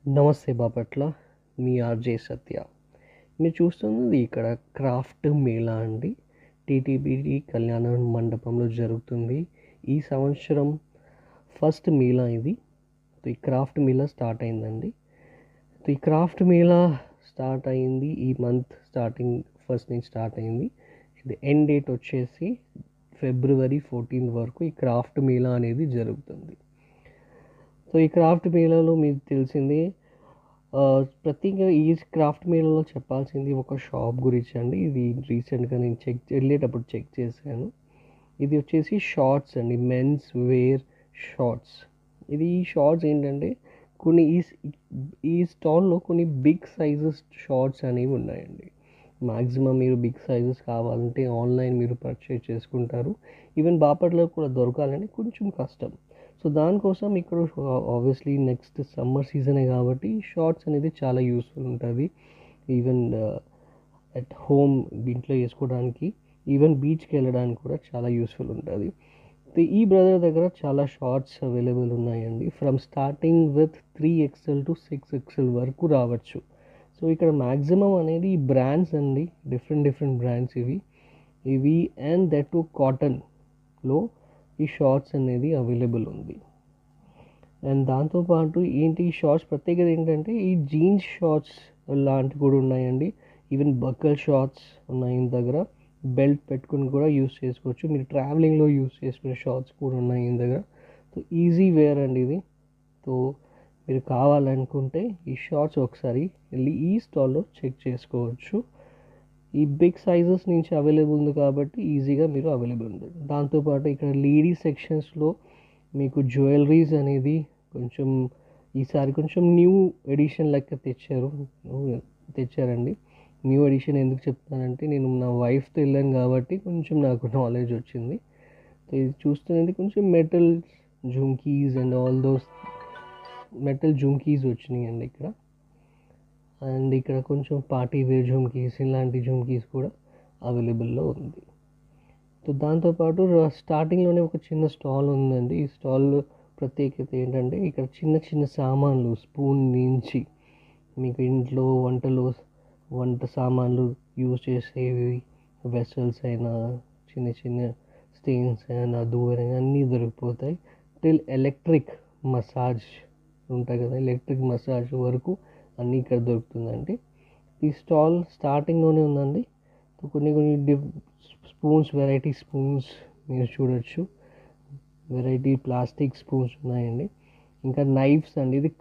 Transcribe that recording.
నమస్తే బాపట్ల, మీ ఆర్జే సత్య. మీరు చూస్తున్నది ఇక్కడ క్రాఫ్ట్ మేళా అండి. టీటీబీటీ కళ్యాణ మండపంలో జరుగుతుంది. ఈ సంవత్సరం ఫస్ట్ మేళా ఇది. ఈ క్రాఫ్ట్ మేళా స్టార్ట్ అయిందండి. ఈ క్రాఫ్ట్ మేళా స్టార్ట్ అయింది ఈ మంత్ స్టార్టింగ్ ఫస్ట్ నుంచి స్టార్ట్ అయింది. ఇది ఎండ్ డేట్ వచ్చేసి February 14 వరకు ఈ క్రాఫ్ట్ మేళా అనేది జరుగుతుంది. సో ఈ క్రాఫ్ట్ మేళాలో మీకు తెలిసింది, ప్రతిగా ఈ క్రాఫ్ట్ మేళాలో చెప్పాల్సింది ఒక షాప్ గురించి అండి. ఇది రీసెంట్గా నేను వెళ్ళేటప్పుడు చెక్ చేశాను. ఇది వచ్చేసి షార్ట్స్ అండి, మెన్స్ వేర్ షార్ట్స్. ఇది ఈ షార్ట్స్ ఏంటంటే కొన్ని ఈ స్టాల్లో కొన్ని బిగ్ సైజెస్ షార్ట్స్ అనేవి ఉన్నాయండి. మ్యాక్సిమం మీరు బిగ్ సైజెస్ కావాలంటే ఆన్లైన్ మీరు పర్చేజ్ చేసుకుంటారు. ఈవెన్ బాపట్లలో కూడా దొరకాలని కొంచెం కష్టం. సో దానికోసం ఇక్కడ ఆబ్వియస్లీ నెక్స్ట్ సమ్మర్ సీజనే కాబట్టి షార్ట్స్ అనేది చాలా యూస్ఫుల్ ఉంటుంది. ఈవెన్ అట్ హోమ్ ఇంట్లో వేసుకోవడానికి, ఈవెన్ బీచ్కి వెళ్ళడానికి కూడా చాలా యూస్ఫుల్ ఉంటుంది. ఈ బ్రదర్ దగ్గర చాలా షార్ట్స్ అవైలబుల్ ఉన్నాయండి. From starting with 3XL to 6XL వరకు రావచ్చు. సో ఇక్కడ మ్యాక్సిమం అనేది ఈ బ్రాండ్స్ అండి, డిఫరెంట్ బ్రాండ్స్ ఇవి అండ్ దట్ టు కాటన్లో ఈ షార్ట్స్ అనేది అవైలబుల్ ఉంది. అండ్ దాంతోపాటు ఏంటి ఈ షార్ట్స్ ప్రత్యేకత ఏంటంటే ఈ జీన్స్ షార్ట్స్ లాంటివి కూడా ఉన్నాయండి. ఈవెన్ బక్కల్ షార్ట్స్ ఉన్నాయి ఈయన దగ్గర. బెల్ట్ పెట్టుకుని కూడా యూస్ చేసుకోవచ్చు. మీరు ట్రావెలింగ్లో యూస్ చేసుకునే షార్ట్స్ కూడా ఉన్నాయి ఈయన దగ్గర. సో ఈజీ వేర్ అండి ఇది. సో మీరు కావాలనుకుంటే ఈ షార్ట్స్ ఒకసారి వెళ్ళి ఈ స్టాల్లో చెక్ చేసుకోవచ్చు. ఈ బిగ్ సైజెస్ నుంచి అవైలబుల్ ఉంది కాబట్టి ఈజీగా మీరు అవైలబుల్ ఉంది. దాంతోపాటు ఇక్కడ లేడీ సెక్షన్స్లో మీకు జ్యువెలరీస్ అనేది ఈసారి కొంచెం న్యూ ఎడిషన్ లెక్క తెచ్చారండి. న్యూ ఎడిషన్ ఎందుకు చెప్తానంటే నేను నా వైఫ్తో వెళ్ళాను కాబట్టి కొంచెం నాకు నాలెడ్జ్ వచ్చింది. ఇది చూస్తున్నది కొంచెం metal jhumkis and all those metal jhumkis వచ్చినాయండి ఇక్కడ. అండ్ ఇక్కడ కొంచెం పార్టీ వేర్ జుమ్కీస్, ఇలాంటి జుమ్కీస్ కూడా అవైలబుల్లో ఉంది. సో దాంతోపాటు స్టార్టింగ్లోనే ఒక చిన్న స్టాల్ ఉందండి. ఈ స్టాల్ ప్రత్యేకత ఏంటంటే ఇక్కడ చిన్న సామాన్లు, స్పూన్ నుంచి మీకు ఇంట్లో వంట సామాన్లు యూజ్ చేసేవి, వెసల్స్ అయినా చిన్న స్టెయిన్స్ అయినా దూరం అన్నీ దొరికిపోతాయి. టిల్ ఎలక్ట్రిక్ మసాజ్ ఉంటాయి కదా, ఎలక్ట్రిక్ మసాజ్ వరకు అన్నీ ఇక్కడ దొరుకుతుందండి. ఈ స్టాల్ స్టార్టింగ్లోనే ఉందండి. కొన్ని స్పూన్స్, వెరైటీ స్పూన్స్ మీరు చూడొచ్చు. వెరైటీ ప్లాస్టిక్ స్పూన్స్ ఉన్నాయండి. ఇంకా నైఫ్స్ అండి. ఇది